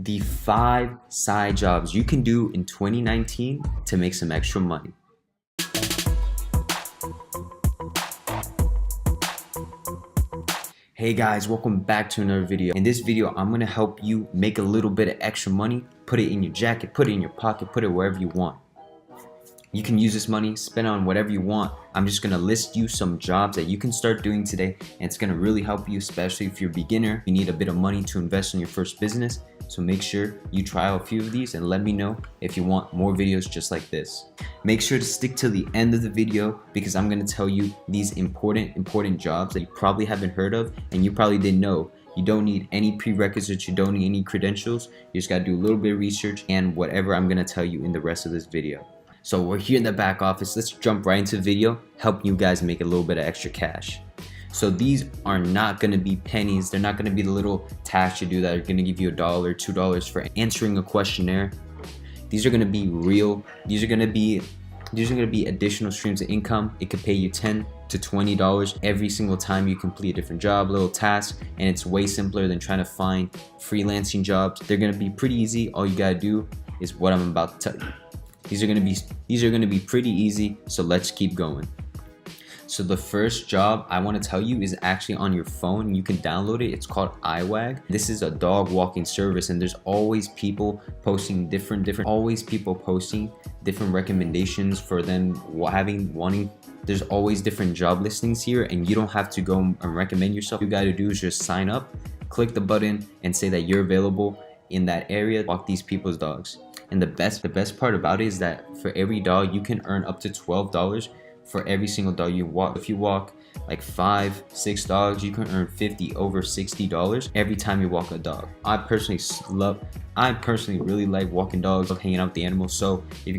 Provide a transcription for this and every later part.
the 5 side jobs you can do in 2019 to make some extra money. Hey guys, welcome back to another video. In this video, I'm gonna help you make a little bit of extra money, put it in your jacket, put it in your pocket, put it wherever you want. You can use this money, spend it on whatever you want. I'm just gonna list you some jobs that you can start doing today, and it's gonna really help you, especially if you're a beginner. You need a bit of money to invest in your first business. So make sure you try out a few of these and let me know if you want more videos just like this. Make sure to stick to the end of the video because I'm gonna tell you these important jobs that you probably haven't heard of and you probably didn't know. You don't need any prerequisites, you don't need any credentials. You just gotta do a little bit of research and whatever I'm gonna tell you in the rest of this video. So we're here in the back office. Let's jump right into the video, help you guys make a little bit of extra cash. So these are not going to be pennies. They're not going to be the little tasks you do that are going to give you $1, $2 for answering a questionnaire. These are going to be real. These are going to be additional streams of income. It could pay you $10 to $20 every single time you complete a different job, little task, and it's way simpler than trying to find freelancing jobs. They're going to be pretty easy. All you got to do is what I'm about to tell you. These are going to be pretty easy, so let's keep going. So the first job I want to tell you is actually on your phone. You can download it. It's called iWag. This is a dog walking service, and there's always people posting different recommendations for them wanting. There's always different job listings here, and you don't have to go and recommend yourself. All you got to do is just sign up, click the button, and say that you're available in that area. Walk these people's dogs. And the best part about it is that for every dog, you can earn up to $12 for every single dog you walk. If you walk like 5, 6 dogs, you can earn over $60 every time you walk a dog. I personally really like walking dogs, love hanging out with the animals. So if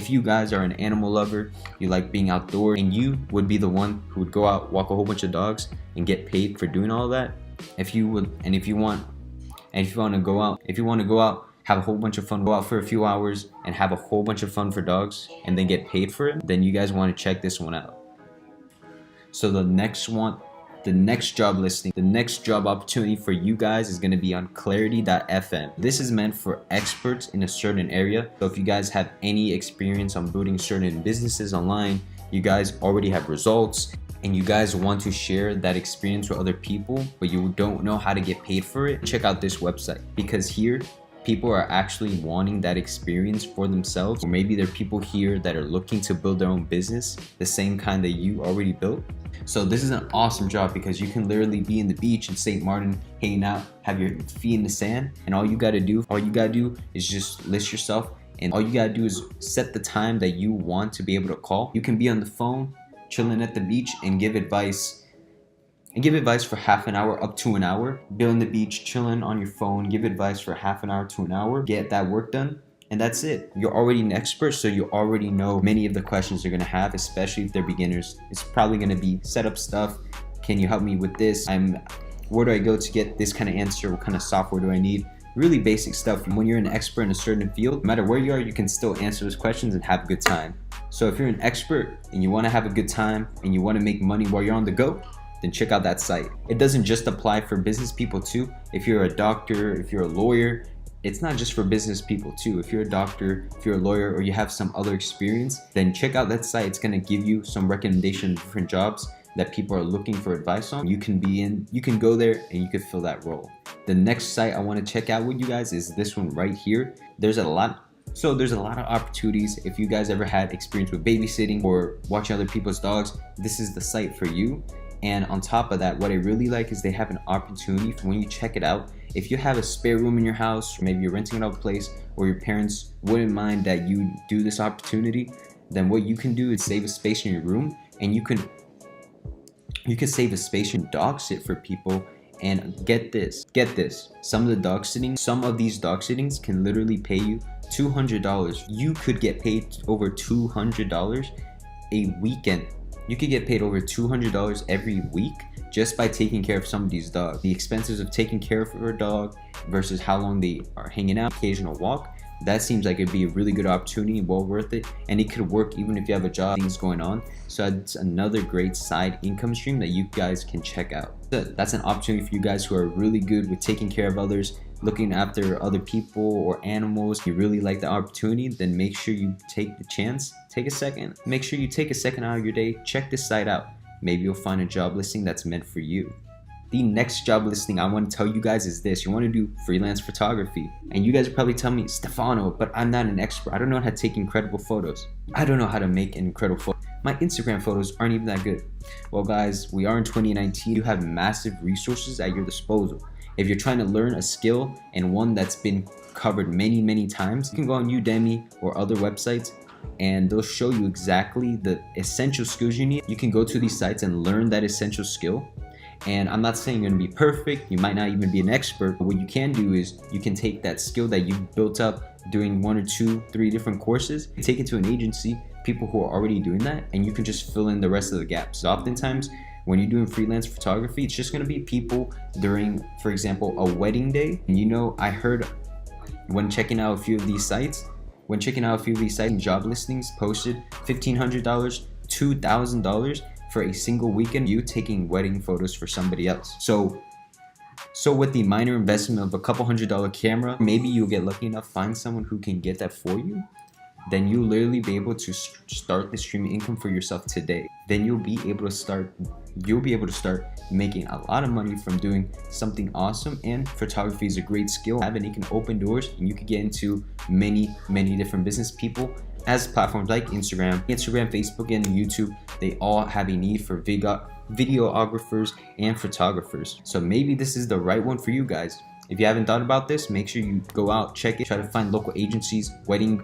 you guys are an animal lover, you like being outdoors, and you would be the one who would go out, walk a whole bunch of dogs and get paid for doing all that. If you want to go out, have a whole bunch of fun, go out for a few hours and have a whole bunch of fun for dogs and then get paid for it, then you guys want to check this one out. So the next job listing, the next job opportunity for you guys is going to be on clarity.fm. This is meant for experts in a certain area. So if you guys have any experience on building certain businesses online, you guys already have results, and you guys want to share that experience with other people, but you don't know how to get paid for it, check out this website, because here people are actually wanting that experience for themselves, or maybe there are people here that are looking to build their own business, the same kind that you already built. So this is an awesome job because you can literally be in the beach in St. Martin, hanging out, have your feet in the sand, and all you gotta do is just list yourself, and all you gotta do is set the time that you want to be able to call. You can be on the phone, chilling at the beach, and give advice for half an hour up to an hour. Be on the beach, chilling on your phone, give advice for half an hour to an hour, get that work done, and that's it. You're already an expert, so you already know many of the questions you're gonna have, especially if they're beginners. It's probably gonna be setup stuff. Can you help me with this? Where do I go to get this kind of answer? What kind of software do I need? Really basic stuff. When you're an expert in a certain field, no matter where you are, you can still answer those questions and have a good time. So if you're an expert and you wanna have a good time and you wanna make money while you're on the go, then check out that site. It doesn't just apply for business people too. If you're a doctor, if you're a lawyer, it's not just for business people too. If you're a doctor, if you're a lawyer, or you have some other experience, then check out that site. It's gonna give you some recommendations of different jobs that people are looking for advice on. You can go there and you can fill that role. The next site I wanna check out with you guys is this one right here. There's a lot of opportunities. If you guys ever had experience with babysitting or watching other people's dogs, this is the site for you. And on top of that, what I really like is they have an opportunity for when you check it out. If you have a spare room in your house, or maybe you're renting out a place, or your parents wouldn't mind that you do this opportunity, then what you can do is save a space in your room, and you can save a space and dog sit for people. And get this, some of these dog sittings can literally pay you $200. You could get paid over $200 a weekend. You could get paid over $200 every week just by taking care of somebody's dog. The expenses of taking care of a dog versus how long they are hanging out, occasional walk, that seems like it'd be a really good opportunity and well worth it. And it could work even if you have a job, things going on. So that's another great side income stream that you guys can check out. That's an opportunity for you guys who are really good with taking care of others, looking after other people or animals, you really like the opportunity, then make sure you take the chance. Take a second. Make sure you take a second out of your day. Check this site out. Maybe you'll find a job listing that's meant for you. The next job listing I want to tell you guys is this. You want to do freelance photography. And you guys are probably telling me, Stefano, but I'm not an expert. I don't know how to take incredible photos. I don't know how to make incredible photos. My Instagram photos aren't even that good. Well guys, we are in 2019. You have massive resources at your disposal. If you're trying to learn a skill and one that's been covered many times, you can go on Udemy or other websites and they'll show you exactly the essential skills you need. You can go to these sites and learn that essential skill. And I'm not saying you're gonna be perfect, you might not even be an expert, but what you can do is you can take that skill that you've built up doing 1 or 2, 3 different courses, take it to an agency, people who are already doing that, and you can just fill in the rest of the gaps. So oftentimes, when you're doing freelance photography, it's just gonna be people during, for example, a wedding day. And you know, I heard when checking out a few of these sites, job listings posted $1,500, $2,000 for a single weekend, you taking wedding photos for somebody else. So with the minor investment of a couple $100 camera, maybe you'll get lucky enough, find someone who can get that for you. Then you'll literally be able to start the streaming income for yourself today. Then you'll be able to start making a lot of money from doing something awesome. And photography is a great skill, and it can open doors, and you can get into many different business people. As platforms like Instagram, Facebook, and YouTube, they all have a need for videographers and photographers. So maybe this is the right one for you guys. If you haven't thought about this, make sure you go out, check it, try to find local agencies, wedding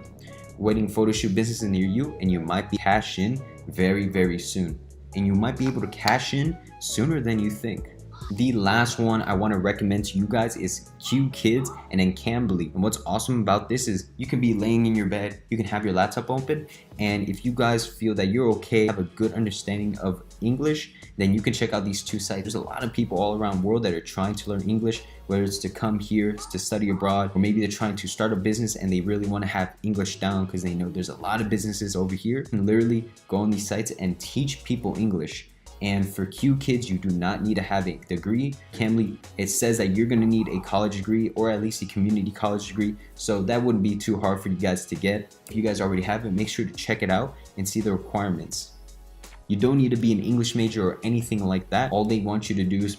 photo shoot businesses near you, and you might be cash in very soon. And you might be able to cash in sooner than you think. The last one I want to recommend to you guys is Q Kids and then Cambly. And what's awesome about this is you can be laying in your bed, you can have your laptop open, and if you guys feel that you're okay, have a good understanding of English, then you can check out these 2 sites. There's a lot of people all around the world that are trying to learn English, whether it's to come here to study abroad, or maybe they're trying to start a business and they really want to have English down because they know there's a lot of businesses over here. You can literally go on these sites and teach people English. And for Q Kids, you do not need to have a degree. Cambly, it says that you're gonna need a college degree or at least a community college degree. So that wouldn't be too hard for you guys to get. If you guys already have it, make sure to check it out and see the requirements. You don't need to be an English major or anything like that. All they want you to do is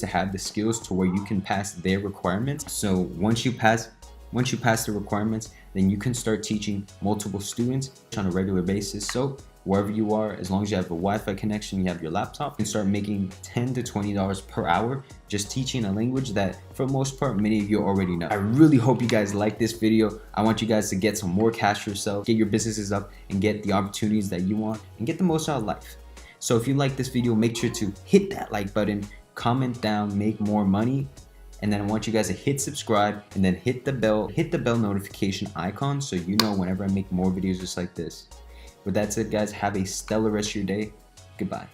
to have the skills to where you can pass their requirements. So once you pass the requirements, then you can start teaching multiple students on a regular basis. So wherever you are, as long as you have a Wi-Fi connection, you have your laptop, you can start making $10 to $20 per hour just teaching a language that for the most part many of you already know. I really hope you guys like this video. I want you guys to get some more cash for yourself, get your businesses up, and get the opportunities that you want and get the most out of life. So if you like this video, make sure to hit that like button, comment down, make more money, and then I want you guys to hit subscribe and then hit the bell notification icon so you know whenever I make more videos just like this. With that said, guys, have a stellar rest of your day. Goodbye.